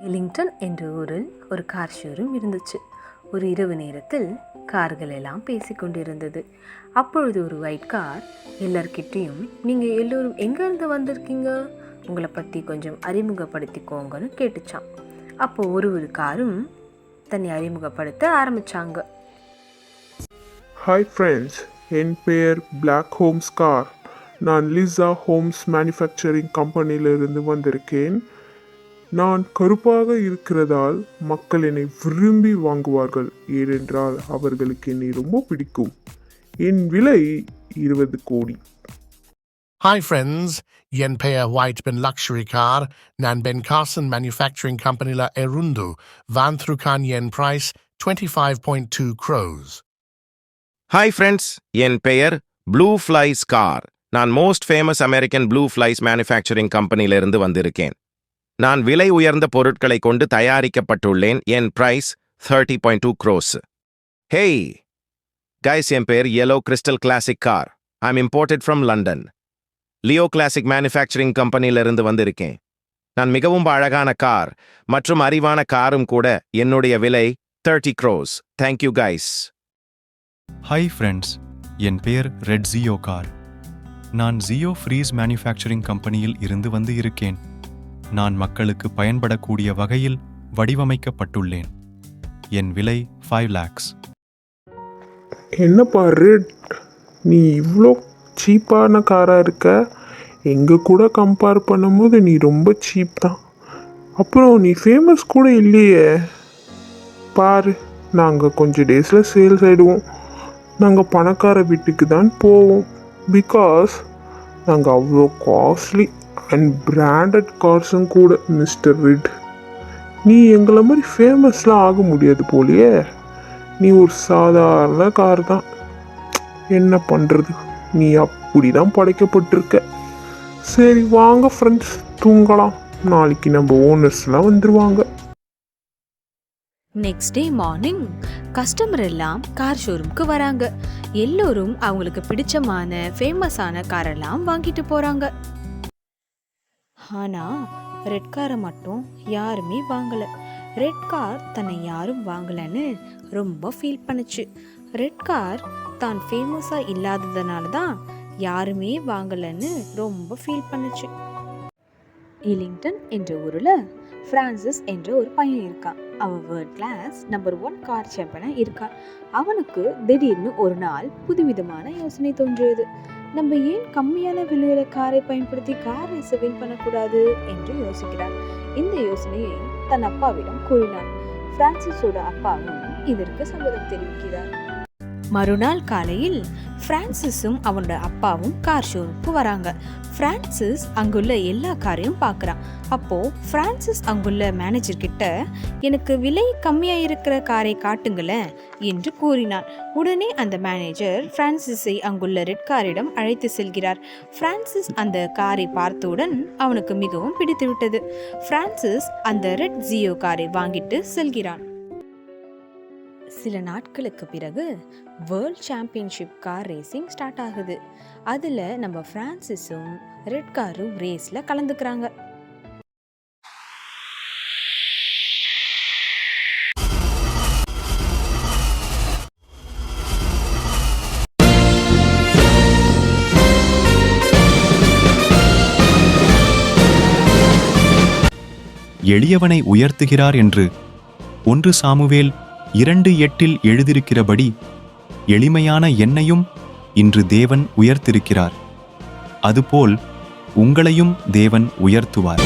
Ellington என்ற ஊரில் ஒரு கார் ஷோரூம் இருந்துச்சு. ஒரு இரவு நேரத்தில் கார்கள் எல்லாம் பேசிக்கொண்டிருந்தது. அப்பொழுது ஒரு ஒயிட் கார் எல்லார்கிட்டையும், நீங்கள் எல்லோரும் எங்கேருந்து வந்திருக்கீங்க, உங்களை பற்றி கொஞ்சம் அறிமுகப்படுத்திக்கோங்கன்னு கேட்டுச்சான். அப்போது ஒரு காரும் தன்னை அறிமுகப்படுத்த ஆரம்பித்தாங்க. ஹாய் ஃப்ரெண்ட்ஸ், என் பெயர் பிளாக் ஹோம்ஸ் கார். நான் லிசா ஹோம்ஸ் மேனுஃபேக்சரிங் கம்பெனியிலிருந்து வந்திருக்கேன். நான் கருப்பாக இருக்கிறதால் மக்கள் என்னை விரும்பி வாங்குவார்கள். ஏனென்றால் அவர்களுக்கு என்னை ரொம்ப பிடிக்கும். என் விலை 20 கோடி. Hi friends, என் பெயர் White Ben Luxury Car. நான் Ben Carson Manufacturing Companyல Erundu. Vantrukan என் price 25.2 crores. ஹாய் ஃப்ரெண்ட்ஸ், என் பெயர் ப்ளூ ஃப்ளைஸ் கார். நான் most famous American blue flies manufacturing கம்பெனியிலிருந்து வந்திருக்கேன். நான் விலை உயர்ந்த பொருட்களை கொண்டு தயாரிக்கப்பட்டுள்ளேன். என் பிரைஸ் 30.2 crores. ஹேய் கைஸ், என் பெயர் yellow crystal classic car. I'm imported from London. Leo classic manufacturing கம்பெனியிலிருந்து வந்திருக்கேன். நான் மிகவும் அழகான கார் மற்றும் அறிவான காரும் கூட. என்னுடைய விலை 30 crores. Thank you guys. Hi friends, என் பெயர் ரெட் ஜியோ கார். நான் ஜியோ ஃப்ரீஸ் மேனுஃபேக்சரிங் கம்பெனியில் இருந்து வந்து இருக்கேன். நான் மக்களுக்கு பயன்படக்கூடிய வகையில் வடிவமைக்கப்பட்டுள்ளேன். என் விலை 5 lakhs. என்னப்பா ரெட், நீ இவ்வளோ சீப்பான காராக இருக்க. எங்கள் கூட கம்பேர் பண்ணும்போது நீ ரொம்ப சீப் தான். அப்புறம் நீ ஃபேமஸ் கூட இல்லையே. பாரு, நாங்கள் கொஞ்சம் டேஸில் சேல்ஸ் ஆகிடுவோம். நாங்கள் பணக்கார வீட்டுக்கு தான் போவோம். பிகாஸ் நாங்கள் அவ்வளோ காஸ்ட்லி அண்ட் பிராண்டட் கார்ஸும் கூட. மிஸ்டர் ரெட், நீ எங்களை மாதிரி ஃபேமஸ்லாம் ஆக முடியாது போலியே. நீ ஒரு சாதாரண கார் தான். என்ன பண்ணுறது, நீ அப்படி தான் படைக்கப்பட்டிருக்க. சரி வாங்க ஃப்ரெண்ட்ஸ், தூங்கலாம். நாளைக்கு நம்ம ஓனர்ஸ்லாம் வந்துடுவாங்க. நெக்ஸ்ட் டே மார்னிங் கஸ்டமர் எல்லாம் கார் ஷோரூம்க்கு வராங்க. எல்லோரும் அவங்களுக்கு பிடிச்சமான ஃபேமஸான காரெல்லாம் வாங்கிட்டு போகிறாங்க. ஆனால் ரெட் காரை மட்டும் யாருமே வாங்கலை. ரெட் கார் தன்னை யாரும் வாங்கலைன்னு ரொம்ப ஃபீல் பண்ணுச்சு. ரெட் கார் தான் ஃபேமஸாக இல்லாததுனால தான் யாருமே வாங்கலைன்னு ரொம்ப ஃபீல் பண்ணுச்சு. எலிங்டன் என்ற ஊரில் ஃப்ரான்சிஸ் என்ற ஒரு பையன் இருக்கான். அவன் வேர்ல்ட் கிளாஸ் நம்பர் 1 கார் சாம்பியனாக இருக்கான். அவனுக்கு திடீர்னு ஒரு நாள் புதுவிதமான யோசனை தோன்றியது. நம்ம ஏன் கம்மியான விலையில காரை பயன்படுத்தி கார் ரேஸை வின் பண்ணக்கூடாது என்று யோசிக்கிறார். இந்த யோசனையை தன் அப்பாவிடம் கூறினார். பிரான்சிஸோட அப்பாவும் இதற்கு சம்மதம் தெரிவிக்கிறார். மறுநாள் காலையில் பிரான்சிஸும் அவனோட அப்பாவும் கார் ஷோரூமுக்கு வராங்க. பிரான்சிஸ் அங்குள்ள எல்லா காரையும் பார்க்குறான். அப்போது பிரான்சிஸ் அங்குள்ள மேனேஜர் கிட்ட, எனக்கு விலை கம்மியாக இருக்கிற காரை காட்டுங்களேன் என்று கூறினான். உடனே அந்த மேனேஜர் பிரான்சிஸை அங்குள்ள ரெட் காரிடம் அழைத்து செல்கிறார். பிரான்சிஸ் அந்த காரை பார்த்தவுடன் அவனுக்கு மிகவும் பிடித்துவிட்டது. பிரான்சிஸ் அந்த ரெட் ஜியோ காரை வாங்கிட்டு செல்கிறான். சில நாட்களுக்கு பிறகு world championship car racing start ஆகுது. அதில் நம்ம பிரான்சிஸும் ரெட் காரும் ரேஸில் கலந்துக்கிறாங்க. எளியவனை உயர்த்துகிறார் என்று 1 சாமுவேல் 2:8 எழுதியிருக்கிறபடி எளிமையான என்னையும் இன்று தேவன் உயர்த்திருக்கிறார். அதுபோல் உங்களையும் தேவன் உயர்த்துவார்.